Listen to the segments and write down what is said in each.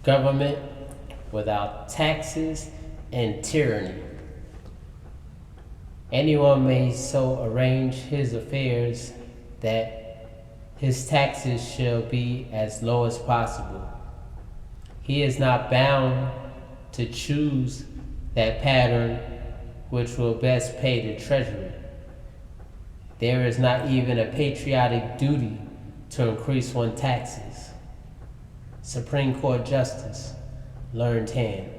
government without taxes and tyranny. Anyone may so arrange his affairs that his taxes shall be as low as possible. He is not bound to choose that pattern which will best pay the treasury. There is not even a patriotic duty to increase one's taxes. Supreme Court Justice, learned hand.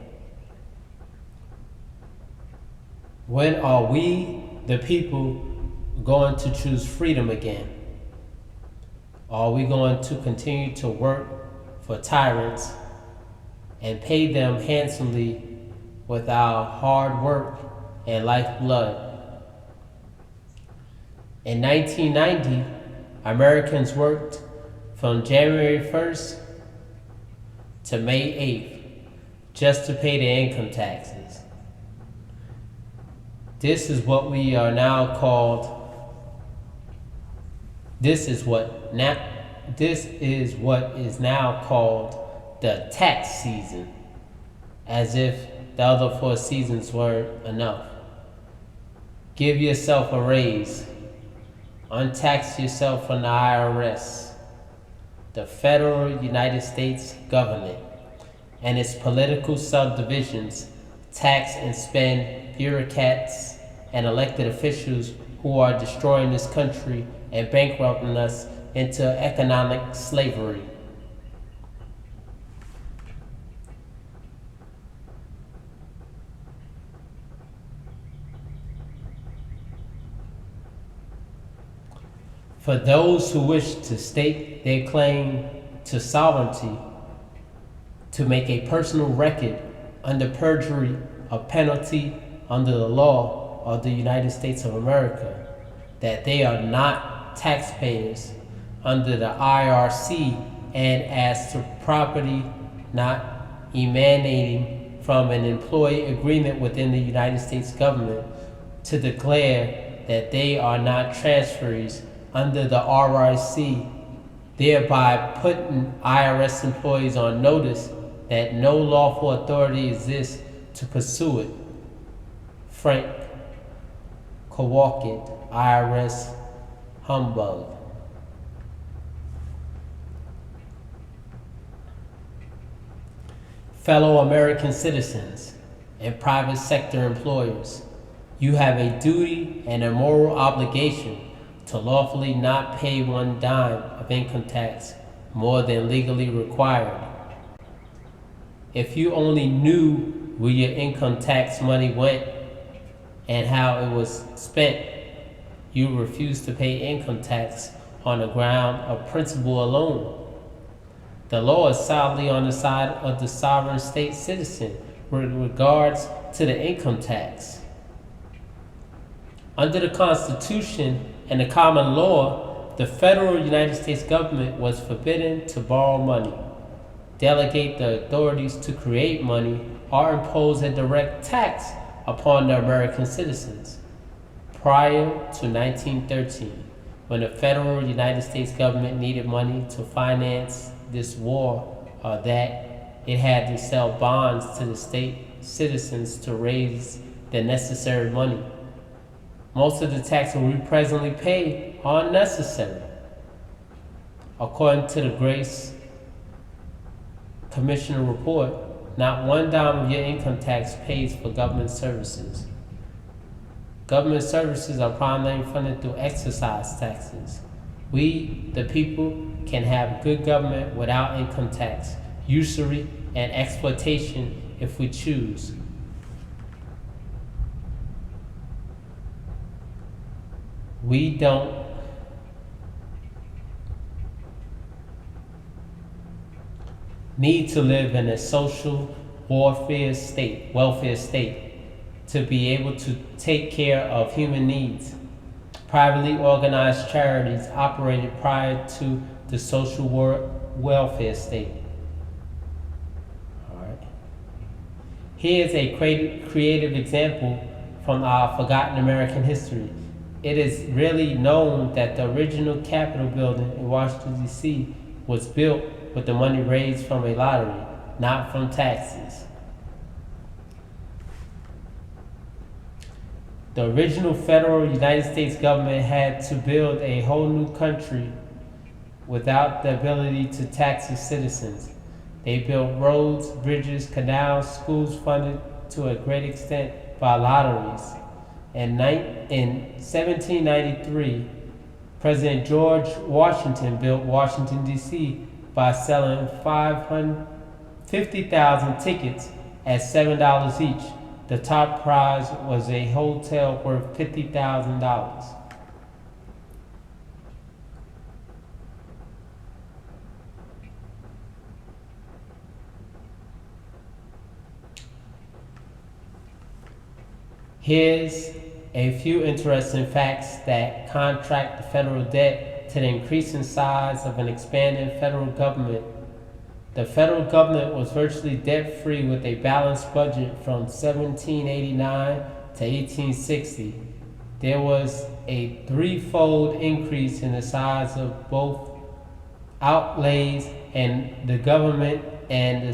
When are we, the people, going to choose freedom again? Are we going to continue to work for tyrants and pay them handsomely with our hard work and lifeblood? In 1990, Americans worked from January 1st to May 8th just to pay their income taxes. This is what we are now called. This is what is now called the tax season, as if the other 4 seasons weren't enough. Give yourself a raise. Untax yourself from the IRS, the federal United States government, and its political subdivisions. Tax and spend bureaucrats and elected officials who are destroying this country and bankrupting us into economic slavery. For those who wish to stake their claim to sovereignty, to make a personal record under perjury, a penalty under the law of the United States of America, that they are not taxpayers under the IRC, and as to property not emanating from an employee agreement within the United States government, to declare that they are not transferees under the RIC, thereby putting IRS employees on notice that no lawful authority exists to pursue it. Frank Kowalkit, IRS humbug. Fellow American citizens and private sector employers, you have a duty and a moral obligation to lawfully not pay one dime of income tax more than legally required. If you only knew where your income tax money went and how it was spent, you refuse to pay income tax on the ground of principle alone. The law is solidly on the side of the sovereign state citizen with regards to the income tax. Under the Constitution and the common law, the federal United States government was forbidden to borrow money, delegate the authorities to create money, or impose a direct tax upon the American citizens. Prior to 1913, when the federal United States government needed money to finance this war or that, it had to sell bonds to the state citizens to raise the necessary money. Most of the taxes we presently pay are unnecessary. According to the Grace Commissioner report, not one dime of your income tax pays for government services. Government services are primarily funded through excise taxes. We, the people, can have good government without income tax, usury, and exploitation if we choose. We don't need to live in a social welfare state to be able to take care of human needs. Privately organized charities operated prior to the social welfare state. All right. Here's a creative example from our forgotten American history. It is really known that the original Capitol building in Washington, D.C. was built with the money raised from a lottery. not from taxes. The original federal United States government had to build a whole new country without the ability to tax its citizens. They built roads, bridges, canals, schools funded to a great extent by lotteries. In 1793, President George Washington built Washington, D.C. by selling 50,000 tickets at $7 each. The top prize was a hotel worth $50,000. Here's a few interesting facts that contract the federal debt to the increasing size of an expanding federal government. The federal government was virtually debt-free with a balanced budget from 1789 to 1860. There was a threefold increase in the size of both outlays and the government, and the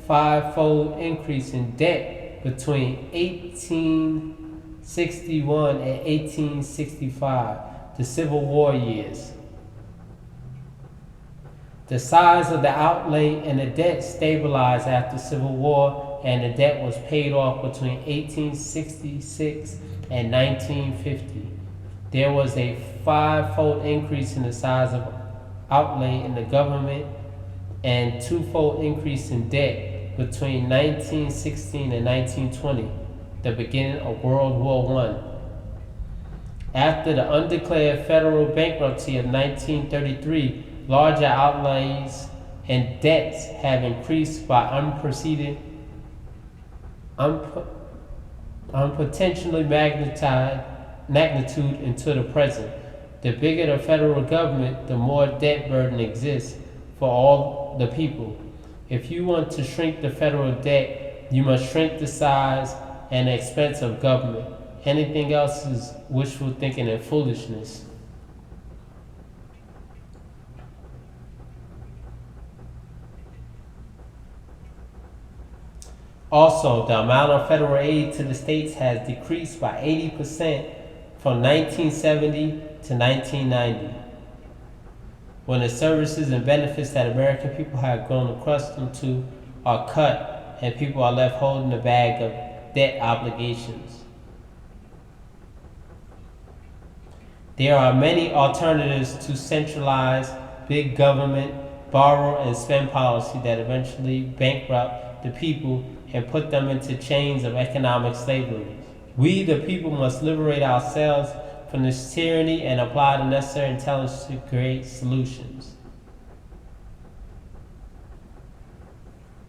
fivefold increase in debt between 1861 and 1865, the Civil War years. The size of the outlay and the debt stabilized after Civil War, and the debt was paid off between 1866 and 1950. There was a fivefold increase in the size of outlay in the government and twofold increase in debt between 1916 and 1920, the beginning of World War I. After the undeclared federal bankruptcy of 1933, larger outlays and debts have increased by unpotentially magnitude into the present. The bigger the federal government, the more debt burden exists for all the people. If you want to shrink the federal debt, you must shrink the size and expense of government. Anything else is wishful thinking and foolishness. Also, the amount of federal aid to the states has decreased by 80% from 1970 to 1990. When the services and benefits that American people have grown accustomed to are cut, and people are left holding the bag of debt obligations. There are many alternatives to centralized big government borrow and spend policy that eventually bankrupt the people and put them into chains of economic slavery. We, the people, must liberate ourselves from this tyranny and apply the necessary intelligence to create solutions.